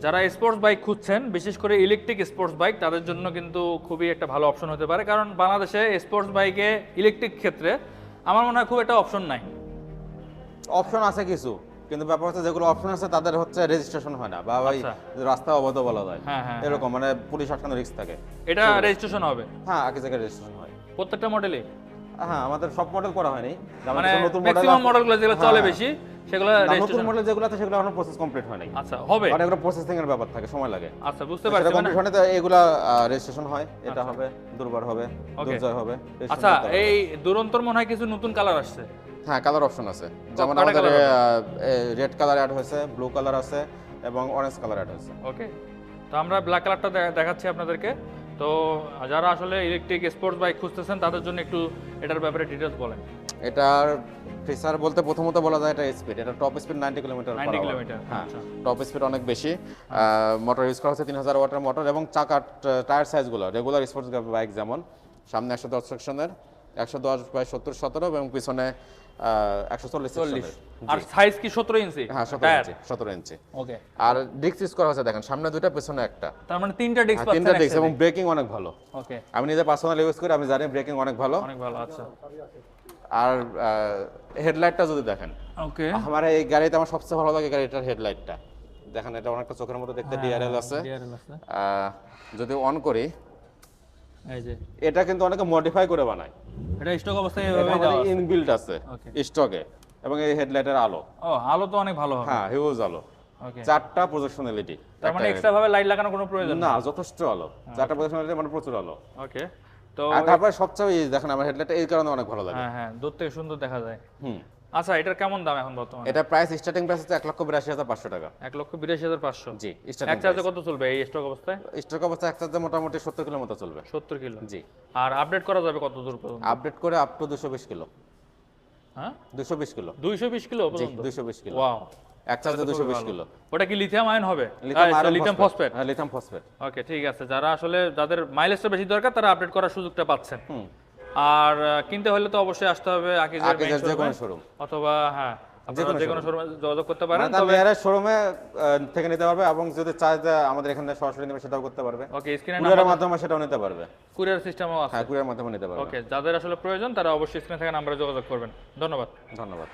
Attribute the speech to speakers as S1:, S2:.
S1: যারা sports bike খুঁজছেন, বিশেষ করে ইলেকট্রিক স্পোর্টস বাইক, তাদের জন্য কিন্তু খুবই একটা ভালো অপশন হতে পারে, কারণ বাংলাদেশে স্পোর্টস বাইকে ইলেকট্রিক ক্ষেত্রে আমার মনে হয় খুব একটা অপশন নাই।
S2: অপশন আছে কিছু, কিন্তু ব্যাপার হচ্ছে যেগুলো অপশন আছে তাদের হচ্ছে রেজিস্ট্রেশন হয় না, বা ওই
S1: আচ্ছা।
S2: রাস্তা অবৈধ বলা যায়,
S1: হ্যাঁ, হ্যাঁ,
S2: এরকম মানে পুলিশ আটকানো রিস্ক থাকে।
S1: এটা রেজিস্ট্রেশন হবে
S2: হ্যাঁ, আগে জায়গায় রেজিস্ট্রেশন হয়
S1: প্রত্যেকটা মডেলে,
S2: হ্যাঁ, আমাদের সব মডেল করা হয়নি, যেমন
S1: মানে
S2: কিছু নতুন মডেল
S1: ম্যাক্সিমাম মডেলগুলো যেগুলো চলে
S2: হ্যাঁ।
S1: বেশি সেগুলো
S2: নতুন
S1: রেজিস্ট্রেশন।
S2: মডেল যেগুলো আছে সেগুলো এখনো প্রসেস কমপ্লিট হয় নাই।
S1: আচ্ছা, হবে।
S2: মানে এগুলো প্রসেসিং এর ব্যাপার থাকে, সময় লাগে।
S1: আচ্ছা, বুঝতে পারছি। মানে
S2: কমপ্লিট হয় না, তো এগুলা রেজিস্ট্রেশন হয়, এটা
S1: আচ্ছা।
S2: হবে দুর্বার হবে,
S1: Okay.
S2: দুর্জয় হবে। registration
S1: আচ্ছা,
S2: করতে হবে।
S1: এই দুরন্তর মনে হয় কিছু নতুন কালার আসছে।
S2: হ্যাঁ, কালার অপশন আছে, যেমন
S1: কয়টা
S2: আমাদের
S1: colour
S2: রেড কালার অ্যাড হয়েছে, ব্লু কালার আছে এবং অরেঞ্জ কালার অ্যাড হয়েছে।
S1: ওকে, তো আমরা ব্ল্যাক কালারটা দেখাচ্ছি আপনাদেরকে। তো যারা আসলে ইলেকট্রিক স্পোর্টস বাইক খুঁজতেছেন তাদের জন্য একটু এটার ব্যাপারে ডিটেলস বলেন।
S2: এটার ফিচার বলতে প্রথমত বলা যায় এটা স্পিড, এটা টপ স্পিড 90 কিলোমিটার
S1: 90 কিলোমিটার,
S2: হ্যাঁ,
S1: আচ্ছা।
S2: টপ স্পিড অনেক বেশি। মোটর ইউজ করা হচ্ছে 3000 ওয়াটের মোটর, এবং চাকার টায়ার সাইজগুলো রেগুলার স্পোর্টস বাইক যেমন সামনে 110 সেকশনের 110/70/17 এবং পিছনে 140 সেকশনের।
S1: আর সাইজ কি 17 ইঞ্চি?
S2: হ্যাঁ, 17 ইঞ্চি।
S1: ওকে,
S2: আর ডিস্ক ইউজ করা হচ্ছে দেখেন, সামনে দুইটা পিছনে একটা,
S1: তার মানে তিনটা ডিস্ক
S2: হ্যাঁ, তিনটা
S1: পাচ্ছেন
S2: ডিস্ক, এবং ব্রেকিং অনেক ভালো।
S1: ওকে,
S2: আমি নিজে পার্সোনালি ইউজ করি, আমি জানি ব্রেকিং অনেক ভালো।
S1: অনেক ভালো। আচ্ছা,
S2: আর হেডলাইটটা যদি দেখেন,
S1: ওকে,
S2: আমার এই গাড়িতে আমার সবচেয়ে ভালো লাগে গাড়িটার হেডলাইটটা। দেখেন, এটা অনেকটা চোখের মতো দেখতে, ডিআরএল আছে।
S1: ডিআরএল আছে,
S2: যদি অন করি,
S1: এই যে
S2: এটা কিন্তু অনেকে মডিফাই করে বানায়,
S1: এটা স্টক অবস্থায়
S2: এটা
S1: এভাবেই দেওয়া আছে।
S2: ইনবিল্ট আছে
S1: Okay.
S2: স্টকে। এবং এই হেডলাইটের আলো,
S1: ও, আলো তো অনেক ভালো হবে।
S2: হ্যাঁ, হিউজ আলো,
S1: ওকে,
S2: 4টা প্রজেকশন এলইডি।
S1: তার মানে এক্সট্রা ভাবে লাইট লাগানোর কোনো প্রয়োজন
S2: না, যথেষ্ট আলো, 4টা প্রজেকশন এলইডি মানে প্রচুর আলো।
S1: ওকে, তো
S2: আর তারপরে সবচেয়ে এই দেখেন আমার হেডলাইটটা এই কারণে অনেক ভালো লাগে।
S1: হ্যাঁ হ্যাঁ, দূর থেকে সুন্দর দেখা যায়।
S2: হুম,
S1: আচ্ছা, এটার কেমন দাম এখন বর্তমানে?
S2: এটা প্রাইস স্টার্টিং প্রাইস হচ্ছে 1,82,500 টাকা।
S1: 1,82,500।
S2: জি,
S1: এক
S2: স্টার্টিং
S1: চার্জে কত চলবে এই স্টক অবস্থায়?
S2: স্টক অবস্থা এক চার্জে মোটামুটি 70 কিলো মতো চলবে।
S1: 70 কিলো।
S2: জি,
S1: আর আপডেট করা যাবে কত দূর পর্যন্ত?
S2: আপডেট করে আপ টু 220 কিলো।
S1: হ্যাঁ,
S2: 220 কিলো।
S1: 220 কিলো
S2: জি,
S1: পর্যন্ত?
S2: 220 কিলো।
S1: ওয়াও,
S2: এক চার্জে 220 কিলো।
S1: ওটা কি লিথিয়াম আয়ন হবে? Lithium phosphate.
S2: হ্যাঁ, লিথিয়াম ফসফেট।
S1: ওকে, ঠিক আছে। যারা আসলে যাদের মাইলেজটা বেশি দরকার তারা আপডেট করার সুযোগটা পাচ্ছেন।
S2: হুম,
S1: আর কিনতে হলে তো অবশ্যই আসতে হবে আকিজের
S2: আকিজের
S1: main
S2: যে কোনো
S1: showroom-এ,
S2: শোরুম,
S1: অথবা হ্যাঁ, আপনারা যে কোনো শোরুমে যোগাযোগ করতে পারেন।
S2: মানে তার নিয়ারেস্ট শোরুমে থেকে নিতে পারবে, এবং যদি চায় যে আমাদের এখানে সরাসরি নেবে সেটাও করতে পারবে।
S1: ওকে, স্ক্রিনে
S2: কুরিয়ারের মাধ্যমে সেটাও নিতে পারবে।
S1: কুরিয়ার সিস্টেমও আছে।
S2: হ্যাঁ, কুরিয়ারের মাধ্যমে নিতে পারবে।
S1: ওকে, যাদের আসলে প্রয়োজন তারা অবশ্যই স্ক্রিনে থাকা নাম্বারে যোগাযোগ করবেন। ধন্যবাদ।
S2: ধন্যবাদ।